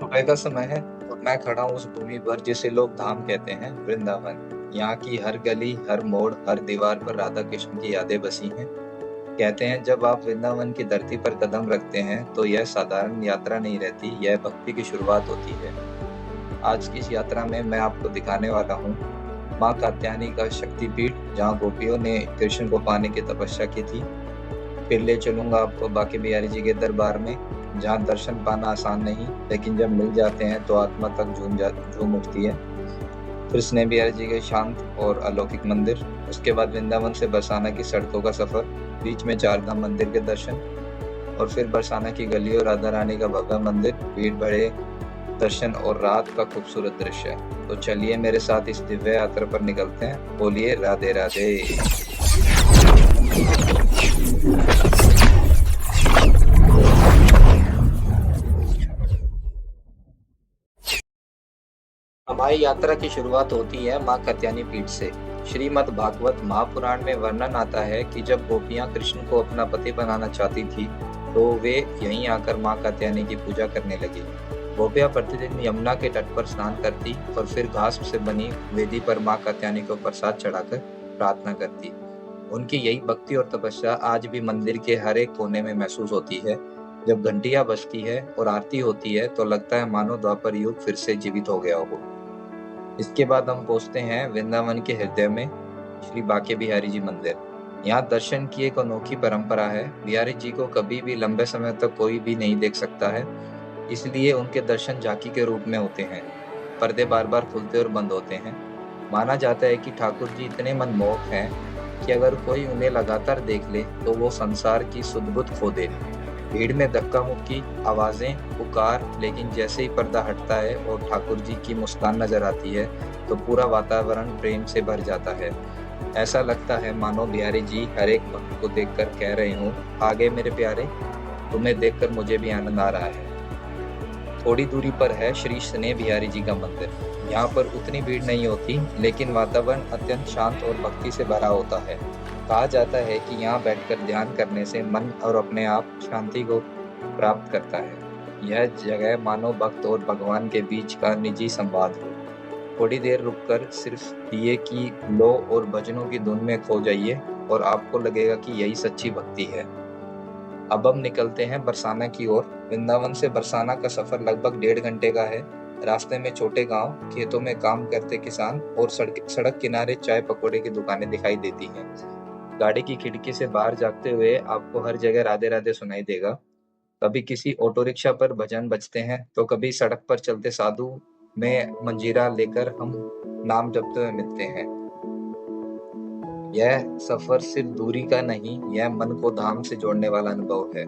सुबह का समय है और मैं खड़ा हूँ उस भूमि पर जिसे लोग धाम कहते हैं, वृंदावन। यहाँ की हर गली, हर मोड़, हर दीवार पर राधा कृष्ण की यादें बसी हैं। कहते हैं जब आप वृंदावन की धरती पर कदम रखते हैं तो यह साधारण यात्रा नहीं रहती, यह भक्ति की शुरुआत होती है। आज की इस यात्रा में मैं आपको दिखाने वाला हूँ माँ कात्यायनी का शक्तिपीठ, जहाँ गोपियों ने कृष्ण को पाने की तपस्या की थी। फिर ले चलूंगा आपको बांके बिहारी जी के दरबार में, जहाँ दर्शन पाना आसान नहीं, लेकिन जब मिल जाते हैं तो आत्मा तक झूम उठती है। फिर स्नेह बिहारी जी के शांत और अलौकिक मंदिर, उसके बाद वृंदावन से बरसाना की सड़कों का सफर, बीच में चार धाम मंदिर के दर्शन, और फिर बरसाना की गलियों, राधा रानी का भव्य मंदिर, भीड़ भरे दर्शन और रात का खूबसूरत दृश्य। तो चलिए मेरे साथ इस दिव्य यात्रा पर निकलते हैं। बोलिए राधे राधे। हमारी यात्रा की शुरुआत होती है माँ कात्यायनी पीठ से। श्रीमद् भागवत महापुराण में वर्णन आता है कि जब गोपियां कृष्ण को अपना पति बनाना चाहती थी तो वे यहीं आकर माँ कात्यायनी की पूजा करने लगी। गोपियां प्रतिदिन यमुना के तट पर स्नान करती और फिर घास से बनी वेदी पर माँ कात्यायनी को प्रसाद चढ़ाकर प्रार्थना करती। उनकी यही भक्ति और तपस्या आज भी मंदिर के हर एक कोने में महसूस होती है। जब घंटियां बजती है और आरती होती है तो लगता है मानो द्वापर युग फिर से जीवित हो गया हो। इसके बाद हम पहुंचते हैं वृंदावन के हृदय में श्री बांके बिहारी जी मंदिर। यहाँ दर्शन की एक अनोखी परंपरा है। बिहारी जी को कभी भी लंबे समय तक कोई भी नहीं देख सकता है, इसलिए उनके दर्शन झांकी के रूप में होते हैं। पर्दे बार बार खुलते और बंद होते हैं। माना जाता है कि ठाकुर जी इतने मनमोहक हैं कि अगर कोई उन्हें लगातार देख ले तो वो संसार की सुध बुध खो दे। भीड़ में धक्का मुक्की, आवाजें, पुकार, लेकिन जैसे ही पर्दा हटता है और ठाकुर जी की मुस्कान नजर आती है तो पूरा वातावरण प्रेम से भर जाता है। ऐसा लगता है मानो बिहारी जी हर एक भक्त को देखकर कह रहे हों, आगे मेरे प्यारे, तुम्हें देखकर मुझे भी आनंद आ रहा है। थोड़ी दूरी पर है श्री स्नेह बिहारी जी का मंदिर। यहाँ पर उतनी भीड़ नहीं होती, लेकिन वातावरण अत्यंत शांत और भक्ति से भरा होता है। कहा जाता है कि यहाँ बैठकर ध्यान करने से मन और अपने आप शांति को प्राप्त करता है। यह जगह मानो भक्त और भगवान के बीच का निजी संवाद हो। थोड़ी देर रुककर सिर्फ दिए की लो और भजनों की धुन में खो जाइए और आपको लगेगा कि यही सच्ची भक्ति है। अब हम निकलते हैं बरसाना की ओर। वृंदावन से बरसाना का सफर लगभग 1.5 घंटे का है। रास्ते में छोटे गांव, खेतों में काम करते किसान और सड़क किनारे चाय पकौड़े की दुकानें दिखाई देती हैं। गाड़ी की खिड़की से बाहर झांकते हुए आपको हर जगह राधे राधे सुनाई देगा। कभी किसी ऑटो रिक्शा पर भजन बजते हैं तो कभी सड़क पर चलते साधु में मंजीरा लेकर हम नाम जपते हुए मिलते हैं। यह सफर सिर्फ दूरी का नहीं, यह मन को धाम से जोड़ने वाला अनुभव है।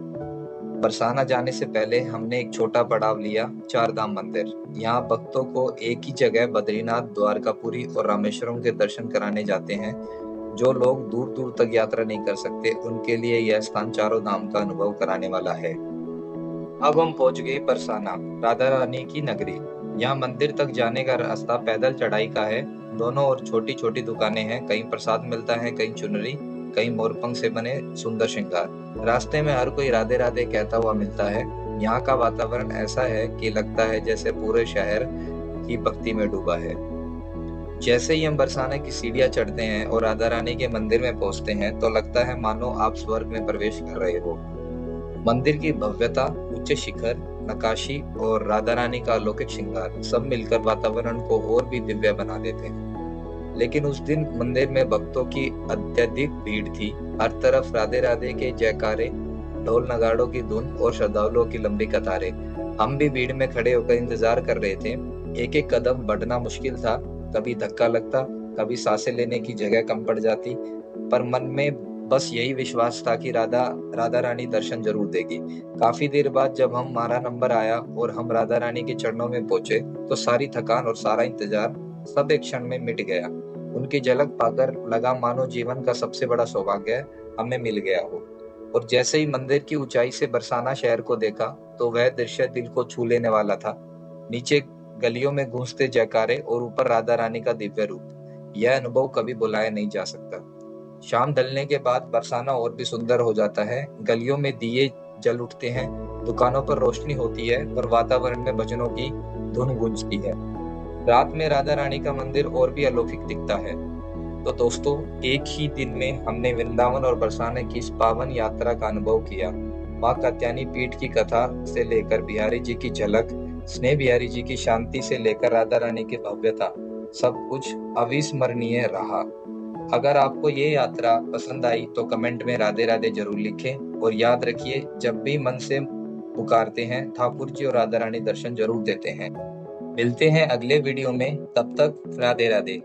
बरसाना जाने से पहले हमने एक छोटा पड़ाव लिया, चार धाम मंदिर। यहाँ भक्तों को एक ही जगह बद्रीनाथ, द्वारकापुरी और रामेश्वरम के दर्शन कराने जाते हैं। जो लोग दूर दूर तक यात्रा नहीं कर सकते, उनके लिए यह स्थान चारों धाम का अनुभव कराने वाला है। अब हम पहुंच गए बरसाना, राधा रानी की नगरी। यहाँ मंदिर तक जाने का रास्ता पैदल चढ़ाई का है। दोनों ओर छोटी छोटी दुकानें हैं, कहीं प्रसाद मिलता है, कहीं चुनरी, कहीं मोरपंख से बने सुंदर श्रृंगार। रास्ते में हर कोई राधे राधे कहता हुआ मिलता है। यहाँ का वातावरण ऐसा है कि लगता है जैसे पूरे शहर की भक्ति में डूबा है। जैसे ही हम बरसाना की सीढ़ियां चढ़ते हैं और राधा रानी के मंदिर में पहुंचते हैं तो लगता है मानो आप स्वर्ग में प्रवेश कर रहे हो। मंदिर की भव्यता, उच्च शिखर, नकाशी और राधा रानी का अलौकिक श्रृंगार सब मिलकर वातावरण को और भी दिव्य बना देते हैं। लेकिन उस दिन मंदिर में भक्तों की अत्यधिक भीड़ थी। हर तरफ राधे राधे के जयकारे, ढोल नगाड़ों की धुन और श्रद्धालुओं की लंबी कतारें। हम भी भीड़ में खड़े होकर इंतजार कर रहे थे। एक एक कदम बढ़ना मुश्किल था। कभी धक्का लगता, कभी सांसें लेने की जगह कम पड़ जाती, पर मन में बस यही विश्वास था कि राधा रानी दर्शन जरूर देगी। काफी देर बाद जब हमारा नंबर आया और हम राधा रानी के चरणों में पहुंचे तो सारी थकान और सारा इंतजार सब एक क्षण में मिट गया। उनकी झलक पाकर लगा मानो जीवन का सबसे बड़ा सौभाग्य हमें मिल गया हो। और जैसे ही मंदिर की ऊंचाई से बरसाना शहर को देखा तो वह दृश्य दिल को छू लेने वाला था। नीचे गलियों में गूंजते जयकारे और ऊपर राधा रानी का दिव्य रूप, यह अनुभव कभी भुलाया नहीं जा सकता। शाम ढलने के बाद बरसाना और भी सुंदर हो जाता है। गलियों में दिए जल उठते हैं, दुकानों पर रोशनी होती है और वातावरण में भजनों की धुन गूंजती है। रात में राधा रानी का मंदिर और भी अलौकिक दिखता है। तो दोस्तों, एक ही दिन में हमने वृंदावन और बरसाने की इस पावन यात्रा का अनुभव किया। माँ कात्यायनी पीठ की कथा से लेकर बिहारी जी की झलक, स्नेह बिहारी जी की शांति से लेकर राधा रानी की भव्यता, सब कुछ अविस्मरणीय रहा। अगर आपको ये यात्रा पसंद आई तो कमेंट में राधे राधे जरूर लिखें और याद रखिए, जब भी मन से पुकारते हैं ठाकुर जी और राधा रानी दर्शन जरूर देते हैं। मिलते हैं अगले वीडियो में, तब तक राधे राधे।